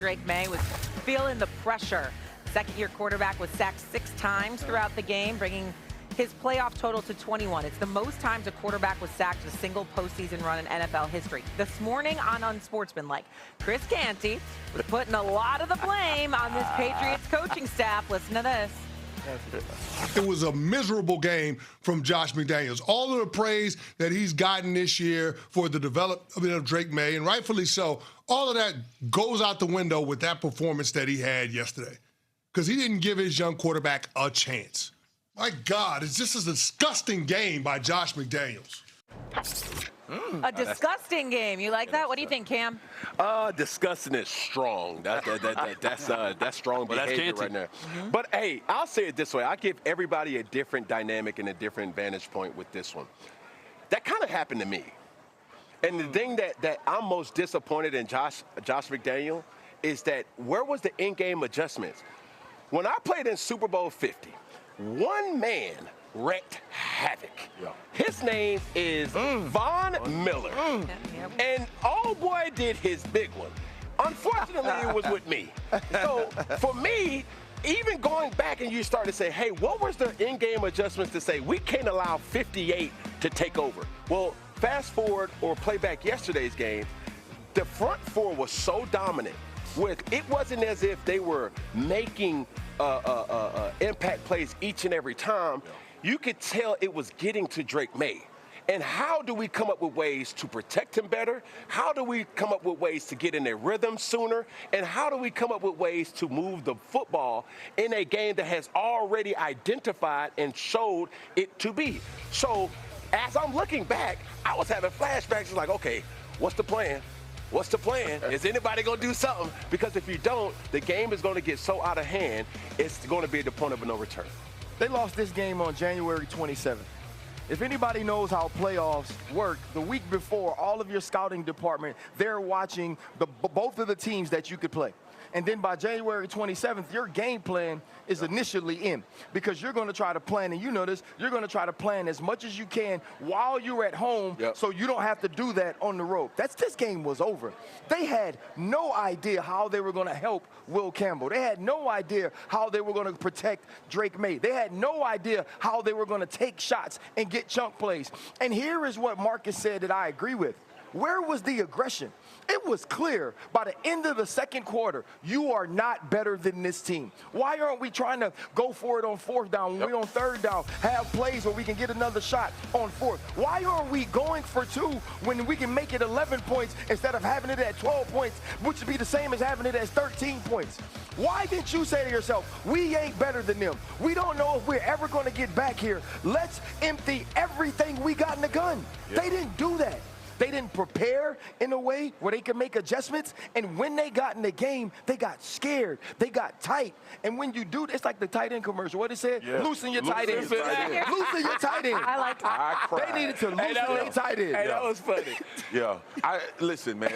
Drake May was feeling the pressure. Second-year quarterback was sacked 6 times throughout the game, bringing his playoff total to 21. It's the most times a quarterback was sacked in a single postseason run in NFL history. This morning on Unsportsmanlike, Chris Canty was putting a lot of the blame on this Patriots coaching staff. Listen to this. It was a miserable game from Josh McDaniels. All of the praise that he's gotten this year for the development of Drake May, and rightfully so, all of that goes out the window with that performance that he had yesterday, because he didn't give his young quarterback a chance. My God, it's just a disgusting game by Josh McDaniels. A disgusting game. You like that? What do you think, Cam? Disgusting is strong. That's strong behavior right there. But hey, I'll say it this way: I give everybody a different dynamic and a different vantage point with this one. That kind of happened to me. And the thing that I'm most disappointed in Josh McDaniel is that where was the in-game adjustments? When I played in Super Bowl 50, one man wreaked havoc. Yeah. His name is Von Miller. And old boy did his big one. Unfortunately, it was with me. So for me, even going back and you start to say, hey, what was the in-game adjustments to say we can't allow 58 to take over? Well, fast forward or play back yesterday's game, the front four was so dominant. It wasn't as if they were making impact plays each and every time. You could tell it was getting to Drake May. And how do we come up with ways to protect him better? How do we come up with ways to get in a rhythm sooner? And how do we come up with ways to move the football in a game that has already identified and showed it to be? So as I'm looking back, I was having flashbacks. It's like, okay, what's the plan? What's the plan? Is anybody going to do something? Because if you don't, the game is going to get so out of hand, it's going to be at the point of no return. They lost this game on January 27th. If anybody knows how playoffs work, the week before, all of your scouting department, they're watching both of the teams that you could play. And then by January 27th, your game plan is initially in, because you're going to try to plan, and you know this, you're going to try to plan as much as you can while you're at home, so you don't have to do that on the road. This game was over. They had no idea how they were going to help Will Campbell. They had no idea how they were going to protect Drake May. They had no idea how they were going to take shots and get chunk plays. And here is what Marcus said that I agree with. Where was the aggression? It was clear by the end of the second quarter, you are not better than this team. Why aren't we trying to go for it on fourth down when we're on third down, have plays where we can get another shot on fourth? Why aren't we going for 2 when we can make it 11 points instead of having it at 12 points, which would be the same as having it as 13 points? Why didn't you say to yourself, we ain't better than them? We don't know if we're ever going to get back here. Let's empty everything we got in the gun. They didn't do that. They didn't prepare in a way where they could make adjustments. And when they got in the game, they got scared. They got tight. And when you do, it's like the tight end commercial. What it said? Loosen your tight end. Loosen your tight end. I like that. They needed to loosen their tight end. Hey, that was funny. Listen, man,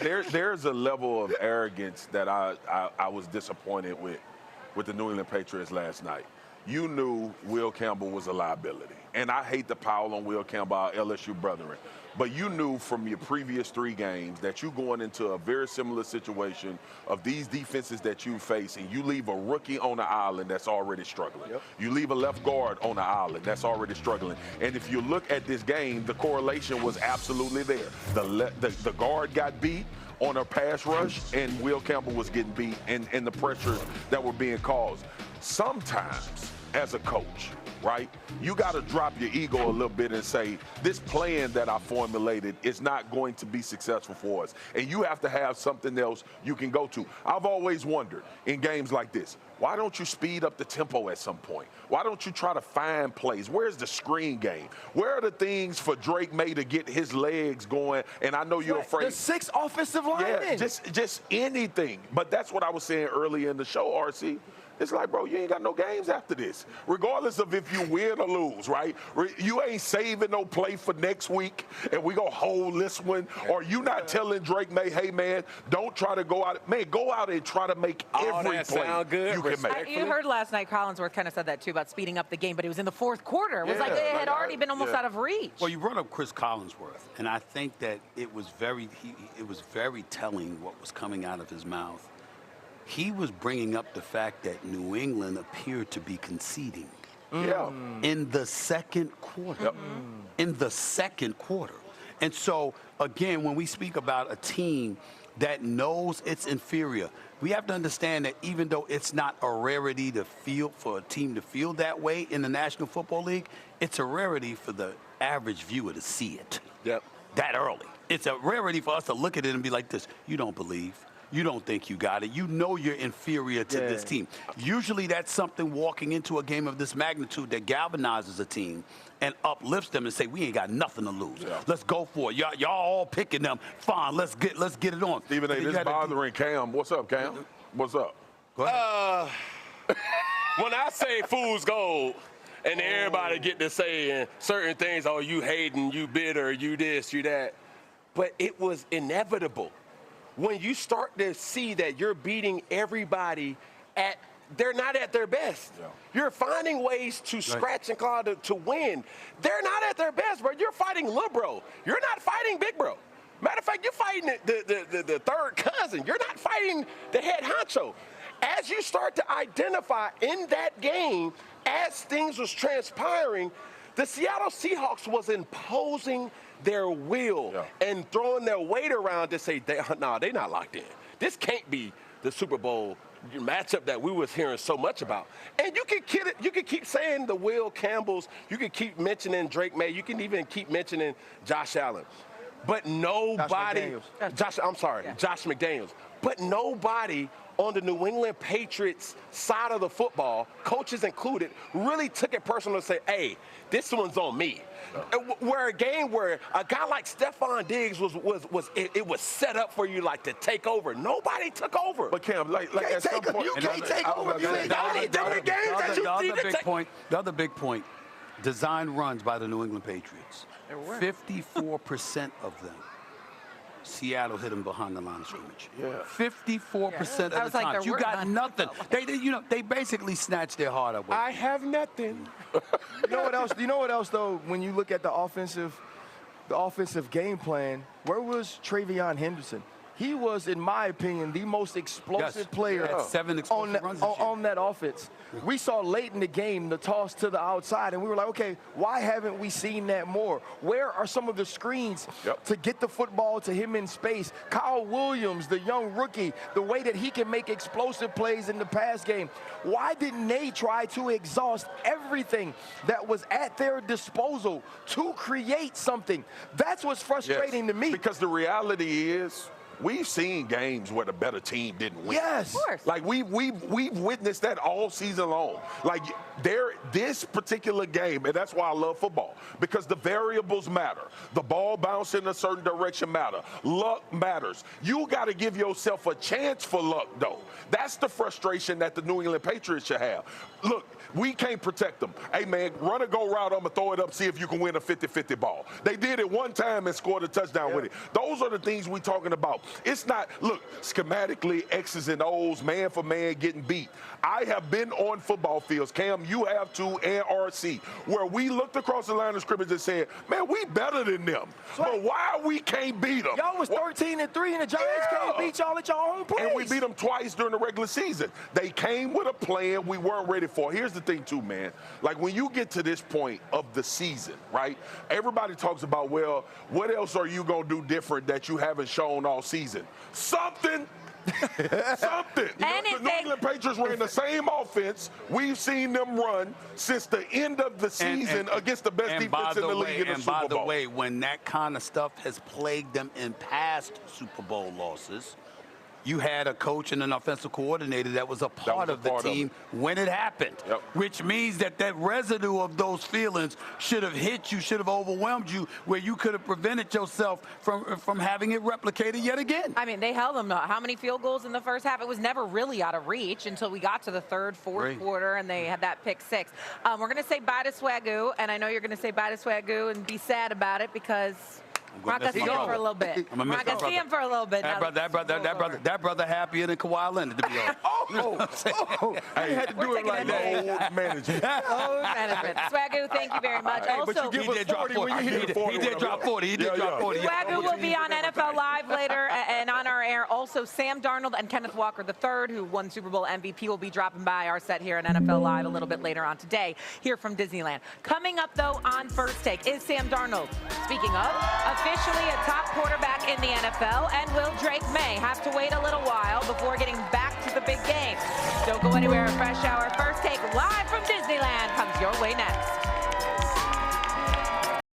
there's a level of arrogance that I was disappointed with the New England Patriots last night. You knew Will Campbell was a liability. And I hate to pile on Will Campbell, our LSU brethren. But you knew from your previous 3 games that you're going into a very similar situation of these defenses that you face, and you leave a rookie on the island that's already struggling. You leave a left guard on the island that's already struggling. And if you look at this game, the correlation was absolutely there. The guard got beat on a pass rush, and Will Campbell was getting beat, and the pressures that were being caused. Sometimes, as a coach, right, you got to drop your ego a little bit and say, this plan that I formulated is not going to be successful for us. And you have to have something else you can go to. I've always wondered in games like this, why don't you speed up the tempo at some point? Why don't you try to find plays? Where's the screen game? Where are the things for Drake May to get his legs going? And I know you're afraid. The 6 offensive linemen. Yeah, just anything. But that's what I was saying earlier in the show, RC. It's like, bro, you ain't got no games after this, regardless of if you win or lose, right? You ain't saving no play for next week, and we going to hold this one. Or you not telling Drake May, hey, man, don't try to go out. Man, go out and try to make every play you can make. You heard last night Collinsworth kind of said that, too, about speeding up the game, but it was in the fourth quarter. It was like it had already been almost out of reach. Well, you brought up Chris Collinsworth, and I think that it was very telling what was coming out of his mouth he was bringing up the fact that New England appeared to be conceding. Yeah. In the second quarter. In the second quarter. And so, again, when we speak about a team that knows it's inferior, we have to understand that even though it's not a rarity to feel for a team to feel that way in the National Football League, it's a rarity for the average viewer to see it that early. It's a rarity for us to look at it and be like this, you don't believe. You don't think you got it. You know you're inferior to this team. Usually that's something walking into a game of this magnitude that galvanizes a team and uplifts them and say, we ain't got nothing to lose. Let's go for it. Y'all all picking them. Fine, let's get it on. Stephen A., this bothering Cam. What's up, Cam? What's up? Go ahead. When I say fool's gold, and everybody get to saying certain things, oh, you hating, you bitter, you this, you that, but it was inevitable. When you start to see that you're beating everybody they're not at their best. You're finding ways to scratch and claw to win. They're not at their best, bro. You're fighting little bro. You're not fighting big bro. Matter of fact, you're fighting the third cousin. You're not fighting the head honcho. As you start to identify in that game, as things was transpiring, the Seattle Seahawks was imposing their will and throwing their weight around to say, they're not locked in. This can't be the Super Bowl matchup that we was hearing so much about. And you can keep saying the Will Campbells, you can keep mentioning Drake May, you can even keep mentioning Josh Allen. But nobody, Josh McDaniels. But nobody on the New England Patriots side of the football, coaches included, really took it personal to say, hey, this one's on me. Where a game where a guy like Stephon Diggs was set up for you like to take over. Nobody took over. But Cam, like at some point, you can't take over. You ain't got any different games that you need to take. The other big point, design runs by the New England Patriots. 54% of them, Seattle hit them behind the line of scrimmage. 54% of the time. You got nothing. They basically snatched their heart away. I have nothing. You know what else? You know what else though? When you look at the offensive game plan, where was Travion Henderson? He was, in my opinion, the most explosive player on that offense. We saw late in the game the toss to the outside, and we were like, okay, why haven't we seen that more? Where are some of the screens to get the football to him in space? Kyle Williams, the young rookie, the way that he can make explosive plays in the pass game. Why didn't they try to exhaust everything that was at their disposal to create something? That's what's frustrating to me. Because the reality is, we've seen games where the better team didn't win. Yes. Of course. Like we've witnessed that all season long. Like this particular game, and that's why I love football, because the variables matter. The ball bouncing in a certain direction matter. Luck matters. You got to give yourself a chance for luck, though. That's the frustration that the New England Patriots should have. Look, we can't protect them. Hey, man, run a go route, I'm going to throw it up, see if you can win a 50-50 ball. They did it one time and scored a touchdown with it. Those are the things we're talking about. It's not, look, schematically, X's and O's, man for man, getting beat. I have been on football fields, Cam, you have too, and RC, where we looked across the line of scrimmage and said, man, we better than them. But why we can't beat them? Y'all was 13-3, and the Giants can't beat y'all at your own place. And we beat them twice during the regular season. They came with a plan we weren't ready for. Here's the thing, too, man. Like, when you get to this point of the season, right, everybody talks about, well, what else are you going to do different that you haven't shown all season? Something. Something. The New England Patriots were in the same offense we've seen them run since the end of the season against the best defense in the league in the Super Bowl. And by the way, when that kind of stuff has plagued them in past Super Bowl losses, you had a coach and an offensive coordinator that was a part of the team when it happened, which means that residue of those feelings should have hit you, should have overwhelmed you, where you could have prevented yourself from having it replicated yet again. I mean, they held them how many field goals in the first half? It was never really out of reach until we got to the third, fourth quarter, and they had that pick six. We're going to say bye to Swagoo, and I know you're going to say bye to Swagoo and be sad about it because we're not going to see him for a little bit. We're not going to see him for a little bit. That brother happier than Kawhi Leonard, to be honest. I had to do it like that. Load management. Load management. Swagoo, thank you very much. Hey, Also, but you give us 40 when you hit 40. He did drop 40. He did drop 40. Swagoo will be on NFL Live later and on our air. Also, Sam Darnold and Kenneth Walker III, who won Super Bowl MVP, will be dropping by our set here on NFL Live a little bit later on today, here from Disneyland. Coming up, though, on First Take is Sam Darnold. Speaking of, officially a top quarterback in the NFL, and will Drake May have to wait a little while before getting back to the big game? Don't go anywhere. Fresh Hour First Take live from Disneyland comes your way next.